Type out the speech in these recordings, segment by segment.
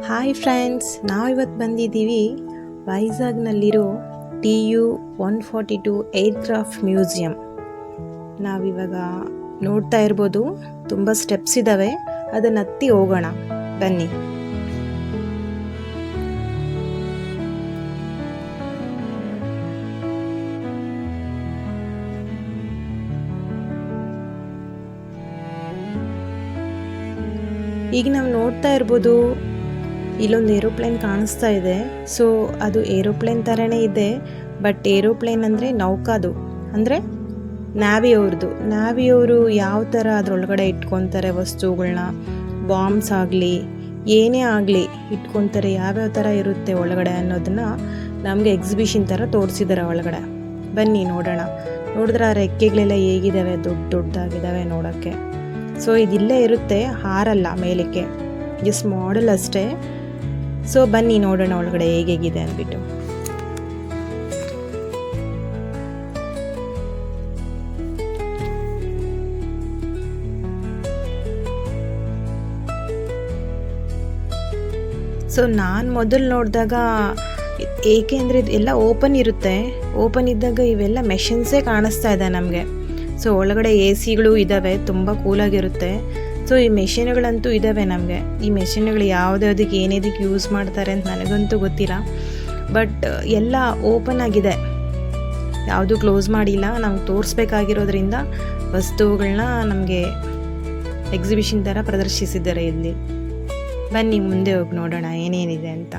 Hi friends, ನಾವಿವತ್ತು ಬಂದಿದ್ದೀವಿ ವೈಜಾಗ್ನಲ್ಲಿರೋ TU-142 aircraft museum. ನಾವಿವಾಗ ನೋಡ್ತಾ ಇರ್ಬೋದು, ತುಂಬ ಸ್ಟೆಪ್ಸ್ ಇದ್ದಾವೆ, ಅದನ್ನು ಹತ್ತಿ ಹೋಗೋಣ ಬನ್ನಿ. ಈಗ ನಾವು ನೋಡ್ತಾ ಇರ್ಬೋದು, ಇಲ್ಲೊಂದು ಏರೋಪ್ಲೇನ್ ಕಾಣಿಸ್ತಾ ಇದೆ. ಸೊ ಅದು ಏರೋಪ್ಲೇನ್ ಥರನೇ ಇದೆ, ಬಟ್ ಏರೋಪ್ಲೇನ್ ಅಂದರೆ ನೌಕಾದು, ಅಂದರೆ ನ್ಯಾವಿಯವರು ಯಾವ ಥರ ಅದರೊಳಗಡೆ ಇಟ್ಕೊತಾರೆ ವಸ್ತುಗಳನ್ನ, ಬಾಂಬ್ಸ್ ಆಗಲಿ ಏನೇ ಆಗಲಿ ಇಟ್ಕೊತಾರೆ, ಯಾವ್ಯಾವ ಥರ ಇರುತ್ತೆ ಒಳಗಡೆ ಅನ್ನೋದನ್ನು ನಮಗೆ ಎಕ್ಸಿಬಿಷನ್ ಥರ ತೋರಿಸಿದ್ದಾರೆ ಒಳಗಡೆ. ಬನ್ನಿ ನೋಡೋಣ. ನೋಡಿದ್ರೆ ಆ ರೆಕ್ಕೆಗಳೆಲ್ಲ ಹೇಗಿದ್ದಾವೆ, ದೊಡ್ಡದಾಗಿದ್ದಾವೆ ನೋಡೋಕ್ಕೆ. ಸೊ ಇದಿಲ್ಲೇ ಇರುತ್ತೆ, ಹಾರಲ್ಲ ಮೇಲಕ್ಕೆ, ಜಸ್ಟ್ ಮಾಡೆಲ್ ಅಷ್ಟೇ. ಸೊ ಬನ್ನಿ ನೋಡೋಣ ಒಳಗಡೆ ಹೇಗಿದೆ ಅಂದ್ಬಿಟ್ಟು. ಸೊ ನಾನು ಮೊದಲು ನೋಡಿದಾಗ, ಏಕೆಂದರೆ ಎಲ್ಲ ಓಪನ್ ಇರುತ್ತೆ, ಓಪನ್ ಇದ್ದಾಗ ಇವೆಲ್ಲ ಮೆಷಿನ್ಸೇ ಕಾಣಿಸ್ತಾ ಇದೆ ನಮಗೆ. ಸೊ ಒಳಗಡೆ AC ಇದ್ದಾವೆ, ತುಂಬ ಕೂಲಾಗಿರುತ್ತೆ. ಸೊ ಈ ಮೆಷಿನ್ಗಳಂತೂ ಇದ್ದಾವೆ ನಮಗೆ. ಈ ಮೆಷಿನ್ಗಳು ಯಾವುದಕ್ಕೆ ಏನೇದಕ್ಕೆ ಯೂಸ್ ಮಾಡ್ತಾರೆ ಅಂತ ನನಗಂತೂ ಗೊತ್ತಿಲ್ಲ, ಬಟ್ ಎಲ್ಲ ಓಪನ್ ಆಗಿದೆ, ಯಾವುದು ಕ್ಲೋಸ್ ಮಾಡಿಲ್ಲ. ನಮ್ಗೆ ತೋರಿಸ್ಬೇಕಾಗಿರೋದ್ರಿಂದ ವಸ್ತುಗಳನ್ನ ನಮಗೆ ಎಕ್ಸಿಬಿಷನ್ ಥರ ಪ್ರದರ್ಶಿಸಿದ್ದಾರೆ ಇಲ್ಲಿ. ಬನ್ನಿ ಮುಂದೆ ಹೋಗಿ ನೋಡೋಣ ಏನೇನಿದೆ ಅಂತ.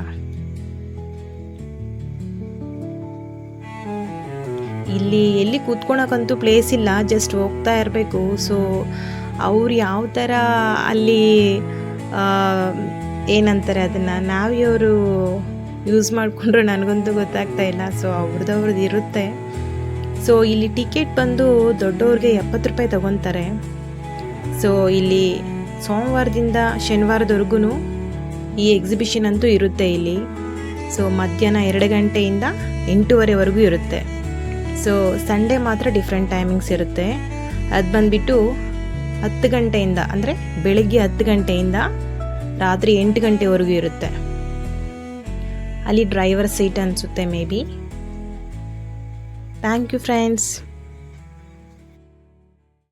ಇಲ್ಲಿ ಎಲ್ಲಿ ಕೂತ್ಕೊಳಕ್ಕಂತೂ ಪ್ಲೇಸ್ ಇಲ್ಲ, ಜಸ್ಟ್ ಹೋಗ್ತಾ ಇರಬೇಕು. ಸೊ ಅವ್ರು ಯಾವ ಥರ ಅಲ್ಲಿ ಏನಂತಾರೆ ಅದನ್ನು ನಾವಿಯವರು ಯೂಸ್ ಮಾಡಿಕೊಂಡ್ರು ನನಗಂತೂ ಗೊತ್ತಾಗ್ತಾ ಇಲ್ಲ. ಸೊ ಅವ್ರದ್ದು ಇರುತ್ತೆ. ಸೊ ಇಲ್ಲಿ ಟಿಕೆಟ್ ಬಂದು ದೊಡ್ಡವ್ರಿಗೆ 70 ರೂಪಾಯಿ ತಗೊತಾರೆ. ಸೊ ಇಲ್ಲಿ ಸೋಮವಾರದಿಂದ ಶನಿವಾರದವರೆಗೂ ಈ ಎಕ್ಸಿಬಿಷನ್ ಅಂತೂ ಇರುತ್ತೆ ಇಲ್ಲಿ. ಸೊ ಮಧ್ಯಾಹ್ನ 2 ಗಂಟೆಯಿಂದ 8:30ವರೆಗೂ ಇರುತ್ತೆ. ಸೊ ಸಂಡೇ ಮಾತ್ರ ಡಿಫ್ರೆಂಟ್ ಟೈಮಿಂಗ್ಸ್ ಇರುತ್ತೆ. ಅದು ಬಂದುಬಿಟ್ಟು 10 ಗಂಟೆಯಿಂದ, ಅಂದರೆ ಬೆಳಗ್ಗೆ 10 ಗಂಟೆಯಿಂದ ರಾತ್ರಿ 8 ಗಂಟೆವರೆಗೂ ಇರುತ್ತೆ. ಅಲ್ಲಿ ಡ್ರೈವರ್ ಸೀಟ್ ಅನಿಸುತ್ತೆ maybe. Thank you friends.